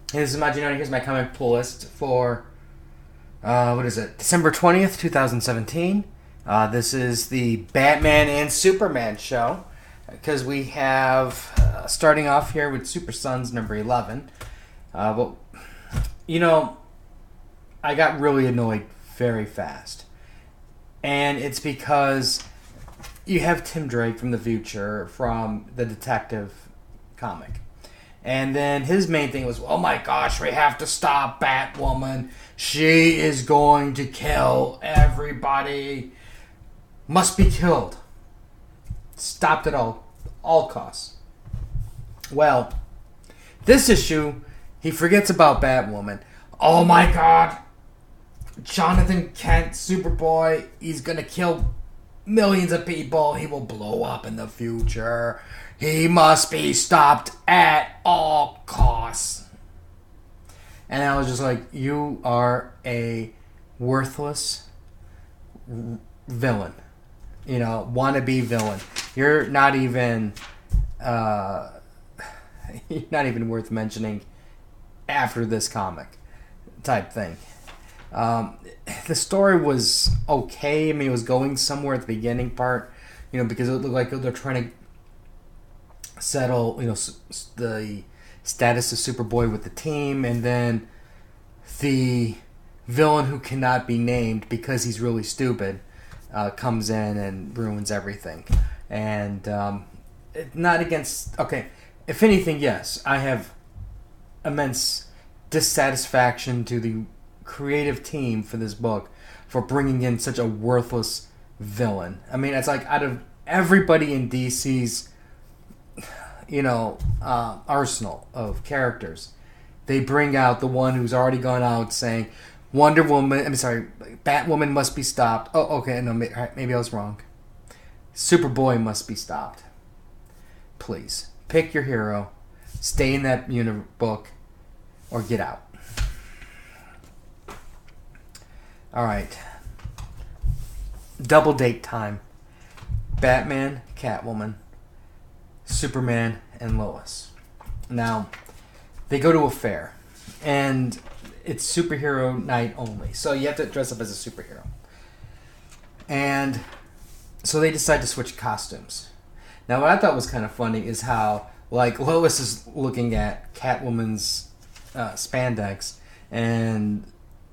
Hey, this is Majin. Here's my comic pull list for, what is it? December 20th, 2017. This is the Batman and Superman show. Because we have, starting off here with Super Sons number 11. But, you know, I got really annoyed very fast. And it's because you have Tim Drake from the future from the Detective comic. And then his main thing was, oh my gosh, we have to stop Batwoman. She is going to kill everybody. Must be killed. Stopped at all costs. Well, this issue, he forgets about Batwoman. Oh my god. Jonathan Kent, Superboy, he's going to kill millions of people. He will blow up in the future. He must be stopped at all costs. And I was just like, you are a worthless villain. You know, wannabe villain. You're not even worth mentioning after this comic type thing. The story was okay. I mean, it was going somewhere at the beginning part, you know, because it looked like they're trying to settle, you know, the status of Superboy with the team, and then the villain who cannot be named because he's really stupid comes in and ruins everything. And not against, okay, if anything, yes, I have immense dissatisfaction to the creative team for this book for bringing in such a worthless villain. I mean, it's like out of everybody in DC's, you know, arsenal of characters, they bring out the one who's already gone out saying Batwoman must be stopped. Oh, okay, no, maybe I was wrong. Superboy must be stopped. Please, pick your hero, stay in that book, or get out. Alright. Double date time. Batman, Catwoman, Superman, and Lois. Now, they go to a fair, and it's superhero night only, so you have to dress up as a superhero. And so they decide to switch costumes. Now, what I thought was kind of funny is how, like, Lois is looking at Catwoman's spandex, and,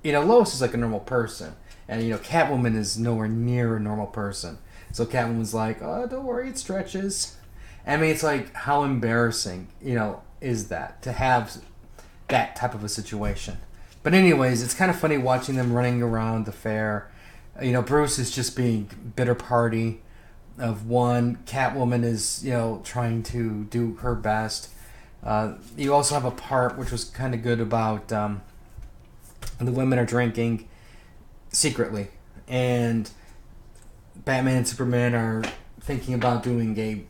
you know, Lois is like a normal person, and, you know, Catwoman is nowhere near a normal person. So Catwoman's like, oh, don't worry, it stretches. I mean, it's like, how embarrassing, you know, is that to have that type of a situation. But anyways, it's kind of funny watching them running around the fair. You know, Bruce is just being bitter party of one. Catwoman is, you know, trying to do her best. You also have a part which was kind of good about the women are drinking secretly, and Batman and Superman are thinking about doing a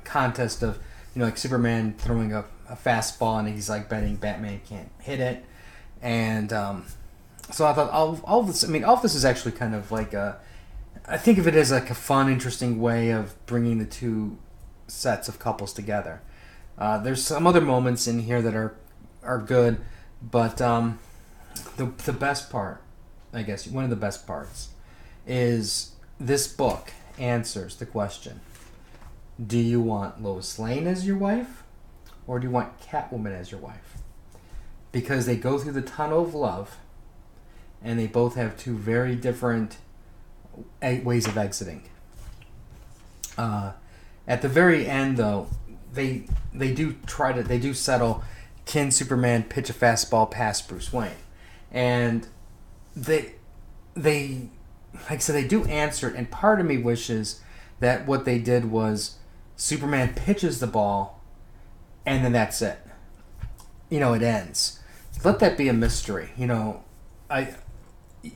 contest of, you know, like Superman throwing a fastball, and he's like betting Batman can't hit it. And so I thought all of this, I mean, all of this is actually kind of like I think of it as like a fun, interesting way of bringing the two sets of couples together. There's some other moments in here that are good, but the best part, I guess, one of the best parts, is this book answers the question: do you want Lois Lane as your wife, or do you want Catwoman as your wife? Because they go through the tunnel of love, and they both have two very different ways of exiting. At the very end, though, they do settle. Can Superman pitch a fastball past Bruce Wayne? And they like I said, they do answer it, and part of me wishes that what they did was Superman pitches the ball, and then that's it. You know, it ends. Let that be a mystery. You know,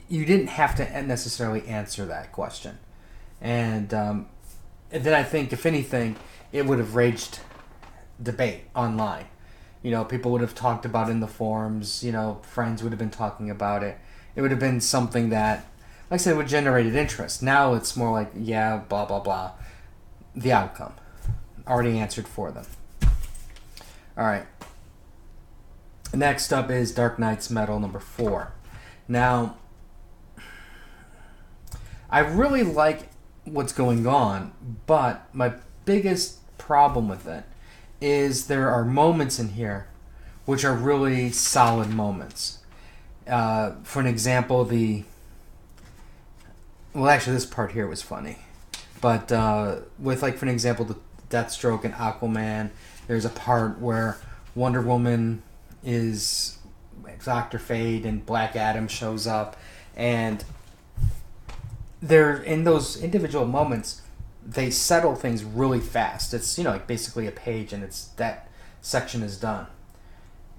you didn't have to necessarily answer that question, and then I think, if anything, it would have raised debate online. You know, people would have talked about it in the forums. You know, friends would have been talking about it. It would have been something that, like I said, would generate interest. Now it's more like, yeah, blah blah blah. The outcome already answered for them. All right. Next up is Dark Knight's Metal number 4. Now, I really like what's going on, but my biggest problem with it is there are moments in here which are really solid moments. For an example, this part here was funny, but with, like, for an example, the Deathstroke and Aquaman, there's a part where Wonder Woman is Dr. Fate and Black Adam shows up, and they're in those individual moments, they settle things really fast. It's, like, basically a page, and it's that section is done.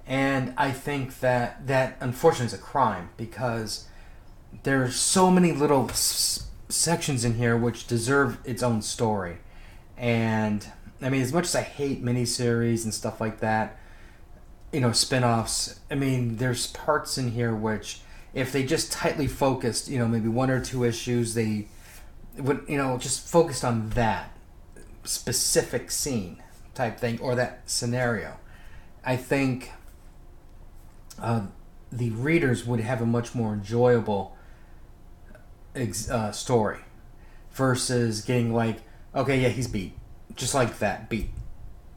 And I think that unfortunately is a crime, because there's so many little sections in here which deserve its own story. And I mean, as much as I hate miniseries and stuff like that, spin-offs, I mean, there's parts in here which, if they just tightly focused, maybe 1 or 2 issues, they would, just focused on that specific scene type thing or that scenario, I think the readers would have a much more enjoyable story versus getting like, okay, yeah, he's beat. Just like that, beat.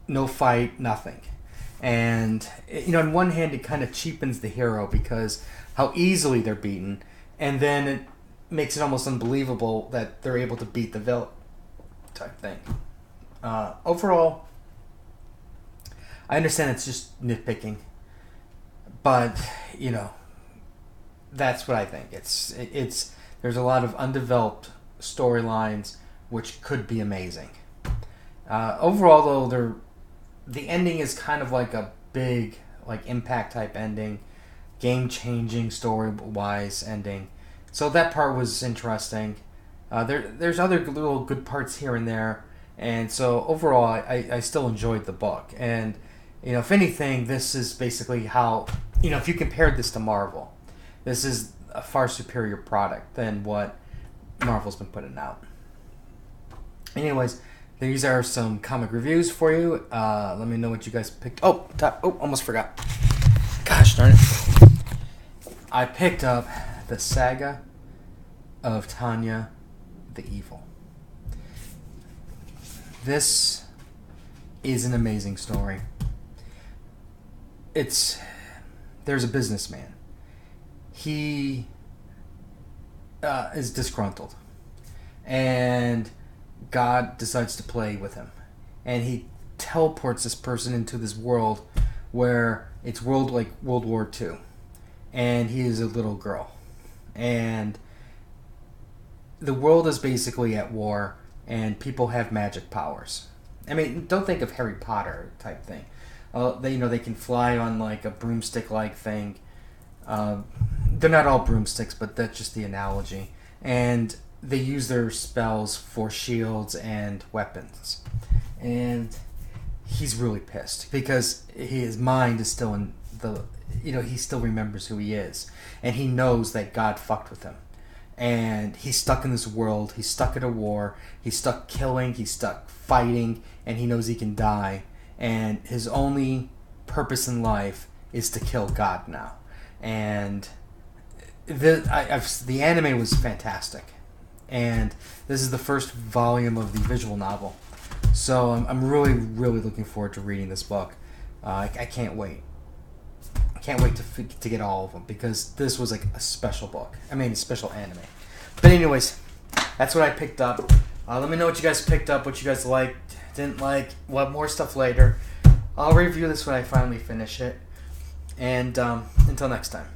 No fight, nothing. And, on one hand, it kind of cheapens the hero because how easily they're beaten, and then it makes it almost unbelievable that they're able to beat the villain type thing. Overall, I understand it's just nitpicking, but, that's what I think. It's there's a lot of undeveloped storylines which could be amazing. Overall, though, the ending is kind of like a big, like, impact type ending, game-changing story-wise ending. So that part was interesting. There's other little good parts here and there, and so overall, I still enjoyed the book. And if anything, this is basically how, if you compared this to Marvel, this is a far superior product than what Marvel's been putting out. Anyways, these are some comic reviews for you. Let me know what you guys picked. Almost forgot. Gosh darn it. I picked up the Saga of Tanya the Evil. This is an amazing story. There's a businessman. He is disgruntled, and God decides to play with him, and he teleports this person into this world where it's World War II, and he is a little girl, and the world is basically at war, and people have magic powers. I mean, don't think of Harry Potter type thing. They can fly on like a broomstick like thing. They're not all broomsticks, but that's just the analogy. And they use their spells for shields and weapons. And he's really pissed because his mind is still in he still remembers who he is. And he knows that God fucked with him. And he's stuck in this world. He's stuck at a war. He's stuck killing. He's stuck fighting. And he knows he can die. And his only purpose in life is to kill God now. And the anime was fantastic. And this is the first volume of the visual novel. So I'm really, really looking forward to reading this book. I can't wait. I can't wait to get all of them, because this was like a special book. I mean, a special anime. But anyways, that's what I picked up. Let me know what you guys picked up, what you guys liked, didn't like. We'll have more stuff later. I'll review this when I finally finish it. And until next time.